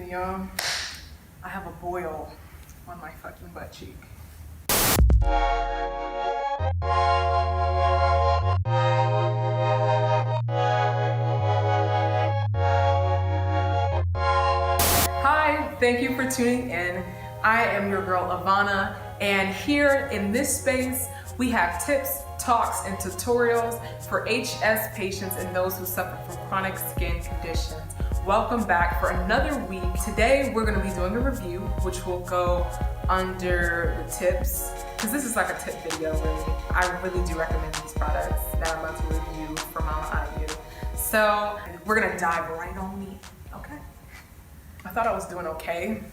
happened, y'all. I have a boil on my fucking butt cheek. Hi, thank you for tuning in. I am your girl IVANNA, and here in this space, we have tips, talks, and tutorials for HS patients and those who suffer from chronic skin conditions. Welcome back for another week. Today, we're gonna be doing a review, which will go under the tips, because this is like a tip video, really. I really do recommend these products that I'm about to review from Mam Au. So, we're gonna dive right on in, okay? I thought I was doing okay,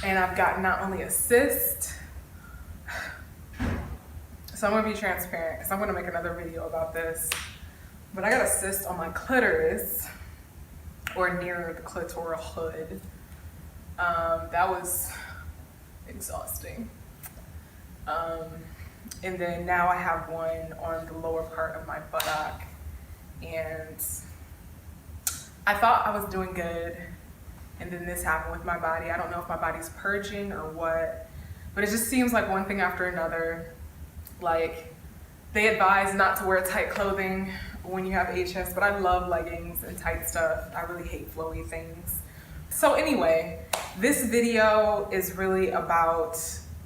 and I've gotten not only a cyst, so I'm gonna be transparent because I'm gonna make another video about this, but I got a cyst on my clitoris, or near the clitoral hood. That was exhausting. And then now I have one on the lower part of my buttock, and I thought I was doing good, and then this happened with my body. I don't know if my body's purging or what, but it just seems like one thing after another. Like, they advise not to wear tight clothing when you have HS, but I love leggings and tight stuff. I really hate flowy things. So anyway, this video is really about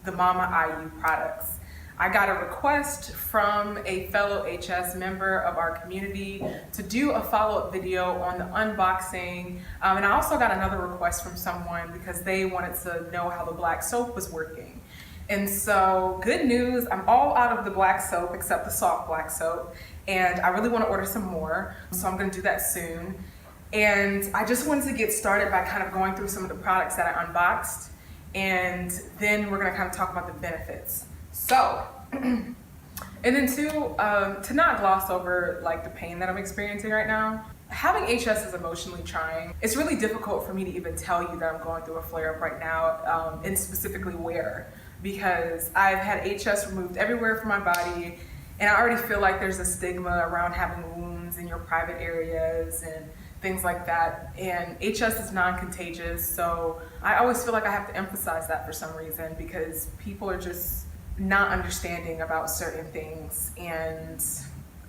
the Mam Au products. I got a request from a fellow HS member of our community to do a follow-up video on the unboxing. And I also got another request from someone because they wanted to know how the black soap was working. And so, good news, I'm all out of the black soap except the soft black soap, and I really want to order some more, so I'm going to do that soon. And I just wanted to get started by kind of going through some of the products that I unboxed, and then we're going to kind of talk about the benefits. So, and then to not gloss over like the pain that I'm experiencing right now, having HS is emotionally trying. It's really difficult for me to even tell you that I'm going through a flare-up right now, and specifically where. Because I've had HS removed everywhere from my body, and I already feel like there's a stigma around having wounds in your private areas and things like that. And HS is non-contagious, so I always feel like I have to emphasize that for some reason, because people are just not understanding about certain things. And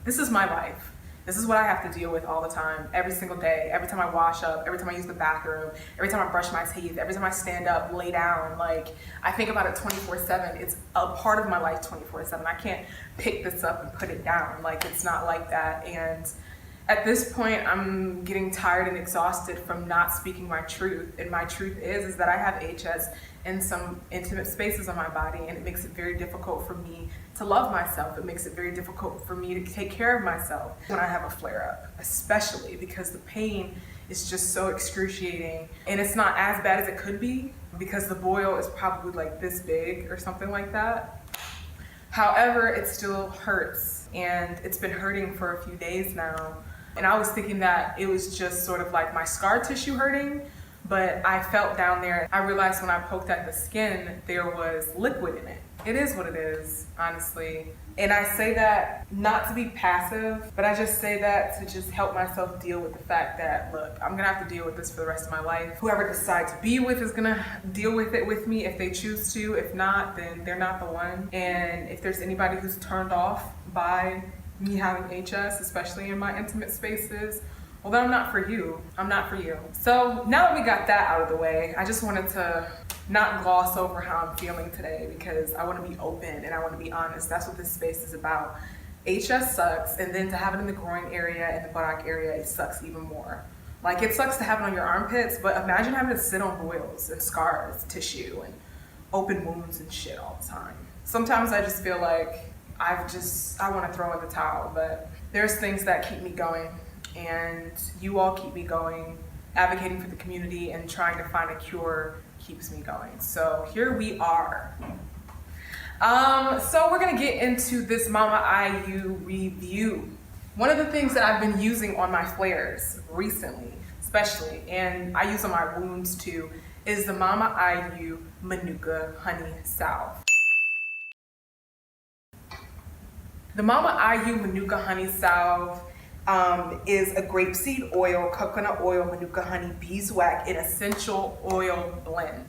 this is my life. This is what I have to deal with all the time, every single day, every time I wash up, every time I use the bathroom, every time I brush my teeth, every time I stand up, lay down. Like, I think about it 24/7. It's a part of my life 24/7. I can't pick this up and put it down. Like, it's not like that. And at this point, I'm getting tired and exhausted from not speaking my truth. And my truth is that I have HS in some intimate spaces on my body, and it makes it very difficult for me to love myself. It makes it very difficult for me to take care of myself when I have a flare-up, especially because the pain is just so excruciating. And it's not as bad as it could be because the boil is probably like this big or something like that. However, it still hurts, and it's been hurting for a few days now. And I was thinking that it was just sort of like my scar tissue hurting, but I felt down there, I realized when I poked at the skin, there was liquid in it. It is what it is, honestly. And I say that not to be passive, but I just say that to just help myself deal with the fact that, look, I'm gonna have to deal with this for the rest of my life. Whoever decides to be with is gonna deal with it with me if they choose to. If not, then they're not the one. And if there's anybody who's turned off by me having HS, especially in my intimate spaces, well, then I'm not for you. I'm not for you. So now that we got that out of the way, I just wanted to not gloss over how I'm feeling today, because I want to be open and I want to be honest. That's what this space is about. HS sucks, and then to have it in the groin area and the buttock area, it sucks even more. Like, it sucks to have it on your armpits, but imagine having to sit on boils and scars, tissue, and open wounds and shit all the time. Sometimes I just feel like I want to throw in the towel, but there's things that keep me going. And you all keep me going. Advocating for the community and trying to find a cure keeps me going. So here we are. So we're gonna get into this Mam Au review. One of the things that I've been using on my flares recently, especially, and I use on my wounds too, is the Mam Au Manuka Honey Salve. The Mam Au Manuka Honey Salve is a grapeseed oil, coconut oil, manuka honey, beeswax, and essential oil blend.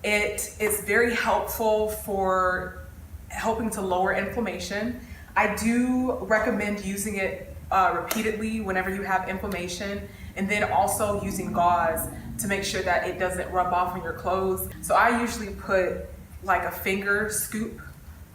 It is very helpful for helping to lower inflammation. I do recommend using it repeatedly whenever you have inflammation, and then also using gauze to make sure that it doesn't rub off on your clothes. So I usually put like a finger scoop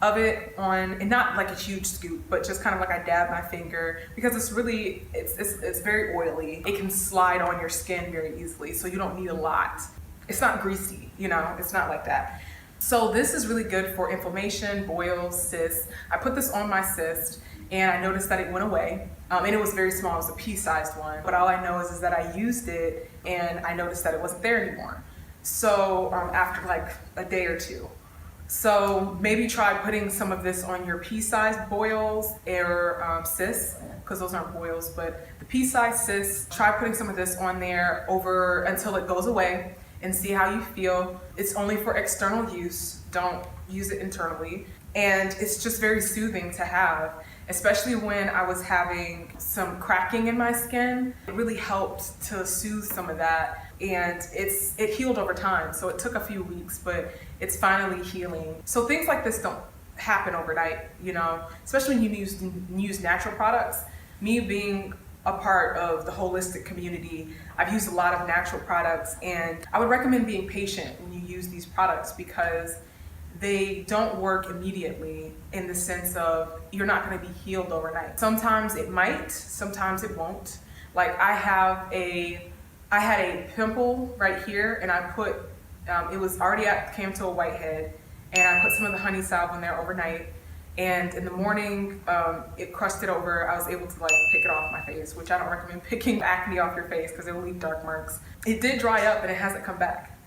of it on, and not like a huge scoop, but just kind of like I dab my finger, because it's really, it's very oily. It can slide on your skin very easily, so you don't need a lot. It's not greasy, you know, it's not like that. So this is really good for inflammation, boils, cysts. I put this on my cyst and I noticed that it went away. And it was very small, it was a pea-sized one. But all I know is that I used it and I noticed that it wasn't there anymore. So after like a day or two. So maybe try putting some of this on your pea-sized boils or cysts, because those aren't boils, but the pea-sized cysts, try putting some of this on there over until it goes away and see how you feel. It's only for external use, don't use it internally. And it's just very soothing to have, especially when I was having some cracking in my skin. It really helped to soothe some of that, and it healed over time. So it took a few weeks, but it's finally healing. So things like this don't happen overnight, you know, especially when you use natural products. Me being a part of the holistic community, I've used a lot of natural products, and I would recommend being patient when you use these products, because they don't work immediately, in the sense of you're not going to be healed overnight. Sometimes it might, sometimes it won't. Like I had a pimple right here, and I put, it was already came to a whitehead, and I put some of the honey salve in there overnight. And in the morning, it crusted over. I was able to like pick it off my face, which I don't recommend picking acne off your face because it will leave dark marks. It did dry up and it hasn't come back.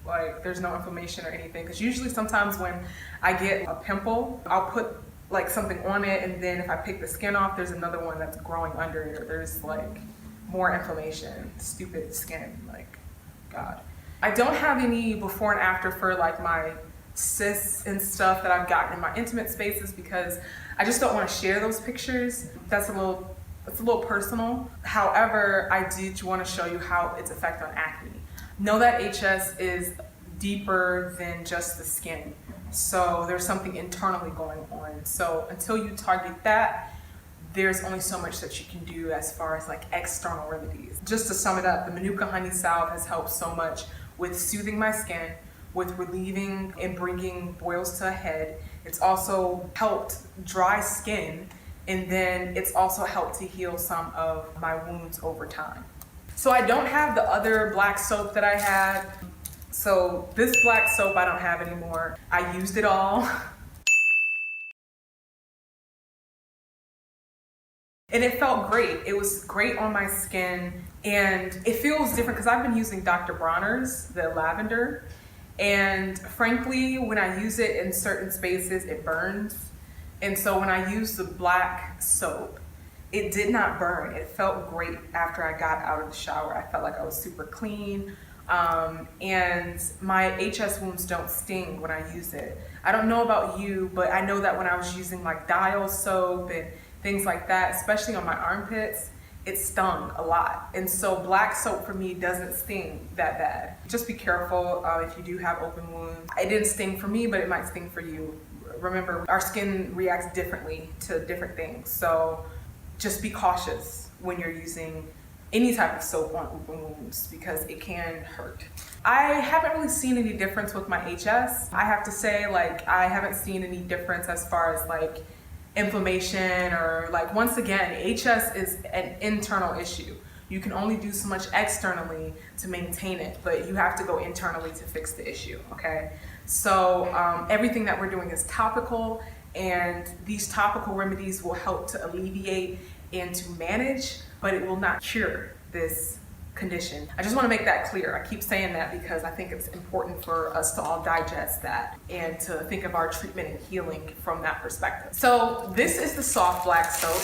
Like there's no inflammation or anything. Because usually sometimes when I get a pimple, I'll put like something on it, and then if I pick the skin off, there's another one that's growing under it, or there's like more inflammation. Stupid skin, like God. I don't have any before and after for like my cysts and stuff that I've gotten in my intimate spaces, because I just don't want to share those pictures. It's a little personal. However, I did want to show you how its effect on acne. Know that HS is deeper than just the skin. So there's something internally going on. So until you target that, there's only so much that you can do as far as like external remedies. Just to sum it up, the manuka honey salve has helped so much with soothing my skin, with relieving and bringing boils to a head. It's also helped dry skin, and then it's also helped to heal some of my wounds over time. So I don't have the other black soap that I had. So this black soap I don't have anymore. I used it all. And it felt great. It was great on my skin, and it feels different because I've been using Dr. Bronner's, the lavender. And frankly, when I use it in certain spaces, it burns. And so when I used the black soap, it did not burn. It felt great after I got out of the shower. I felt like I was super clean. And my HS wounds don't sting when I use it. I don't know about you, but I know that when I was using like Dial soap and things like that, especially on my armpits, it stung a lot. And so black soap for me doesn't sting that bad. Just be careful if you do have open wounds. It didn't sting for me, but it might sting for you. Remember, our skin reacts differently to different things. So just be cautious when you're using any type of soap on open wounds, because it can hurt. I haven't really seen any difference with my HS. I have to say, like, I haven't seen any difference as far as like inflammation, or like, once again, HS is an internal issue. You can only do so much externally to maintain it, but you have to go internally to fix the issue, okay? So everything that we're doing is topical, and these topical remedies will help to alleviate and to manage, but it will not cure this condition. I just want to make that clear. I keep saying that because I think it's important for us to all digest that and to think of our treatment and healing from that perspective. So this is the soft black soap.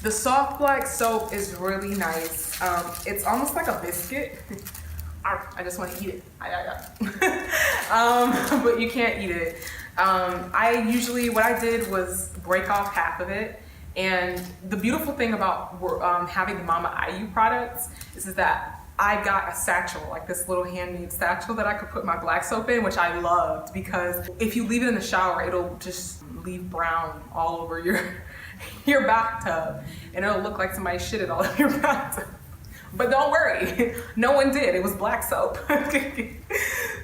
The soft black soap is really nice. It's almost like a biscuit. I just want to eat it. But you can't eat it. What I did was break off half of it. And the beautiful thing about having the Mam Au products is that I got a satchel, like this little handmade satchel that I could put my black soap in, which I loved, because if you leave it in the shower, it'll just leave brown all over your bathtub, and it'll look like somebody shitted all over your bathtub. But don't worry, no one did. It was black soap.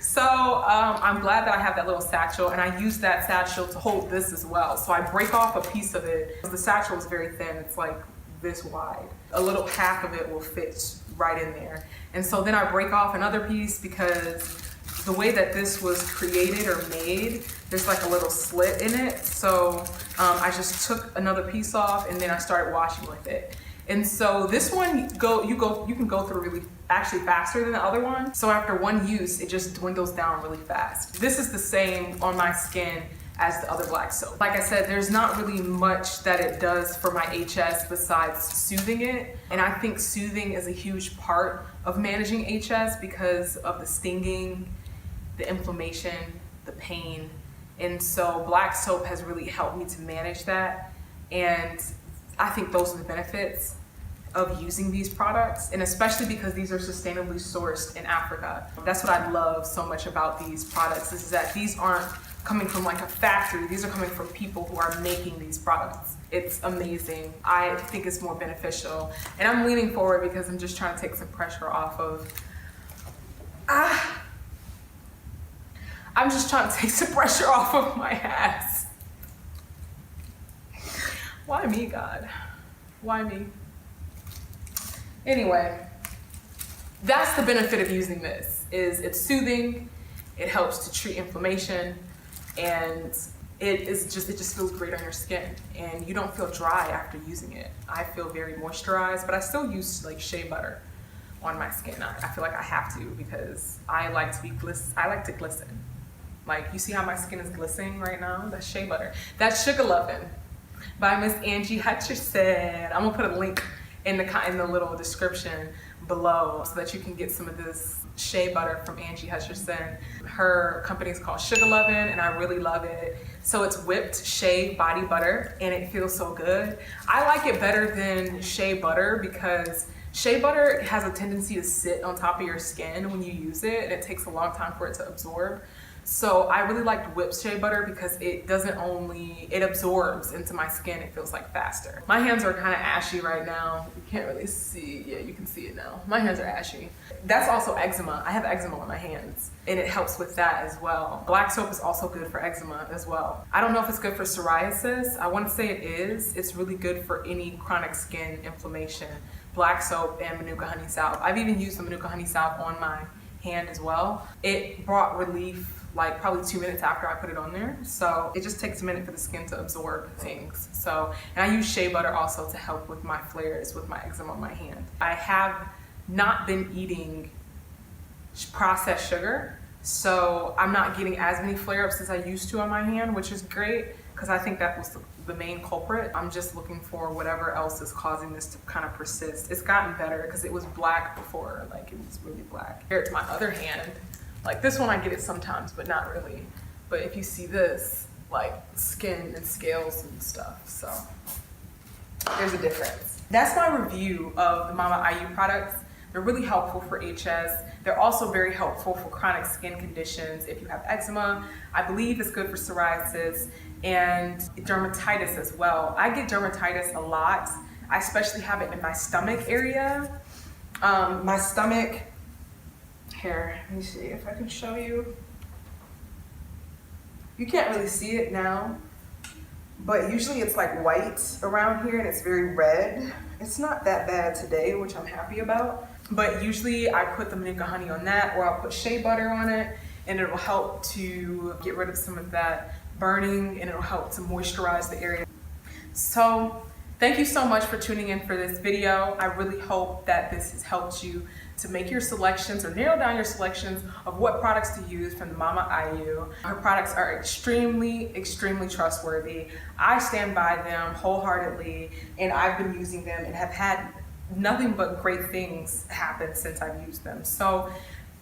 So I'm glad that I have that little satchel, and I use that satchel to hold this as well. So I break off a piece of it. The satchel is very thin. It's like this wide. A little half of it will fit right in there. And so then I break off another piece, because the way that this was created or made, there's like a little slit in it. So I just took another piece off, and then I started washing with it. And so this one, you can go through actually faster than the other one. So after one use, it just dwindles down really fast. This is the same on my skin as the other black soap. Like I said, there's not really much that it does for my HS besides soothing it. And I think soothing is a huge part of managing HS because of the stinging, the inflammation, the pain. And so black soap has really helped me to manage that. And I think those are the benefits of using these products, and especially because these are sustainably sourced in Africa. That's what I love so much about these products, is that these aren't coming from like a factory. These are coming from people who are making these products. It's amazing. I think it's more beneficial. And I'm leaning forward because I'm just trying to take some pressure off of, I'm just trying to take some pressure off of my ass. Why me, God? Why me? Anyway, that's the benefit of using this, is it's soothing, it helps to treat inflammation, and it just feels great on your skin, and you don't feel dry after using it. I feel very moisturized, but I still use like shea butter on my skin. I feel like I have to, because I like to glisten. Like, you see how my skin is glistening right now? That's shea butter. That's Sugar Lovin' by Miss Angie Hutcherson. I'm gonna put a link in the little description below so that you can get some of this shea butter from Angie Hutcherson. Her company is called Sugar Lovin', and I really love it. So it's whipped shea body butter, and it feels so good. I like it better than shea butter because shea butter has a tendency to sit on top of your skin when you use it, and it takes a long time for it to absorb. So I really liked whipped shea butter because it absorbs into my skin. It feels like faster. My hands are kind of ashy right now. You can't really see. Yeah, you can see it now. My hands are ashy. That's also eczema. I have eczema on my hands, and it helps with that as well. Black soap is also good for eczema as well. I don't know if it's good for psoriasis. I want to say it is. It's really good for any chronic skin inflammation. Black soap and manuka honey salve. I've even used the manuka honey salve on my hand as well. It brought relief like probably 2 minutes after I put it on there. So it just takes a minute for the skin to absorb things. So, and I use shea butter also to help with my flares, with my eczema on my hand. I have not been eating processed sugar, so I'm not getting as many flare-ups as I used to on my hand, which is great, because I think that was the main culprit. I'm just looking for whatever else is causing this to kind of persist. It's gotten better because it was black before, like it was really black. Compared to my other hand, like this one I get it sometimes, but not really. But if you see this, like skin and scales and stuff, so there's a difference. That's my review of the Mam Au products. They're really helpful for HS. They're also very helpful for chronic skin conditions. If you have eczema, I believe it's good for psoriasis and dermatitis as well. I get dermatitis a lot. I especially have it in my stomach area. My stomach, here, let me see if I can show you. You can't really see it now, but usually it's like white around here and it's very red. It's not that bad today, which I'm happy about. But usually I put the manuka honey on that, or I'll put shea butter on it, and it'll help to get rid of some of that burning, and it'll help to moisturize the area. So thank you so much for tuning in for this video. I really hope that this has helped you to make your selections or narrow down your selections of what products to use from the Mam Au. Her products are extremely, extremely trustworthy. I stand by them wholeheartedly, and I've been using them and have had nothing but great things happen since I've used them. So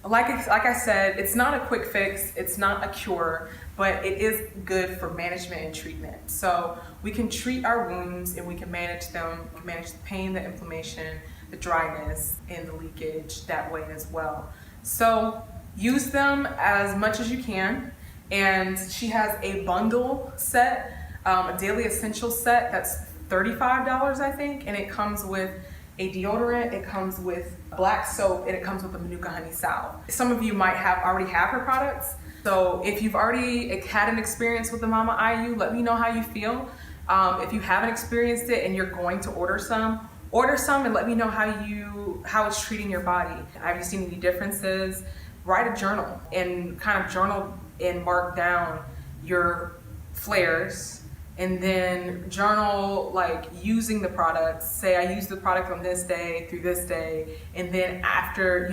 like I said, it's not a quick fix, it's not a cure, but it is good for management and treatment. So we can treat our wounds and we can manage them, we can manage the pain, the inflammation, the dryness, and the leakage that way as well. So use them as much as you can. And she has a bundle set, a daily essential set that's $35, I think, and it comes with a deodorant, it comes with black soap, and it comes with a manuka honey salve. Some of you might already have her products. So if you've already had an experience with the Mam Au, let me know how you feel. If you haven't experienced it and you're going to order some and let me know how it's treating your body. Have you seen any differences? Write a journal and kind of journal and mark down your flares, and then journal like using the products. Say I used the product on this day through this day, and then after,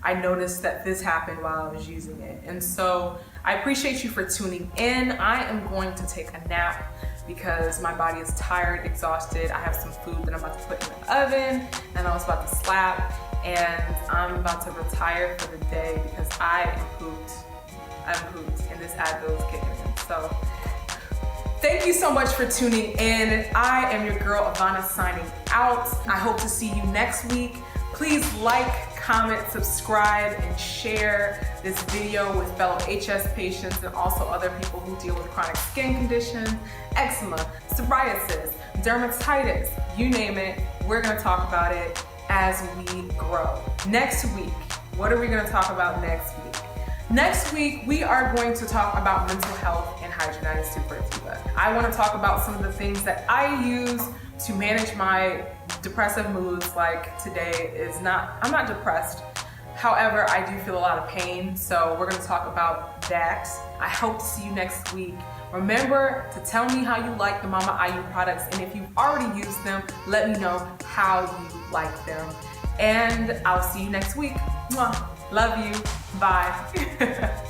I noticed that this happened while I was using it. And so I appreciate you for tuning in. I am going to take a nap because my body is tired, exhausted. I have some food that I'm about to put in the oven and I was about to slap, and I'm about to retire for the day because I am pooped. I'm pooped, and this Advil is kicking in. So thank you so much for tuning in. I am your girl, IVANNA, signing out. I hope to see you next week. Please like, comment, subscribe, and share this video with fellow HS patients and also other people who deal with chronic skin conditions, eczema, psoriasis, dermatitis, you name it. We're gonna talk about it as we grow. Next week, what are we gonna talk about next week? Next week, we are going to talk about mental health and hidradenitis suppurativa. I want to talk about some of the things that I use to manage my depressive moods. Like today I'm not depressed. However, I do feel a lot of pain. So we're going to talk about that. I hope to see you next week. Remember to tell me how you like the Mam Au products. And if you've already used them, let me know how you like them. And I'll see you next week. Mwah. Love you. Bye.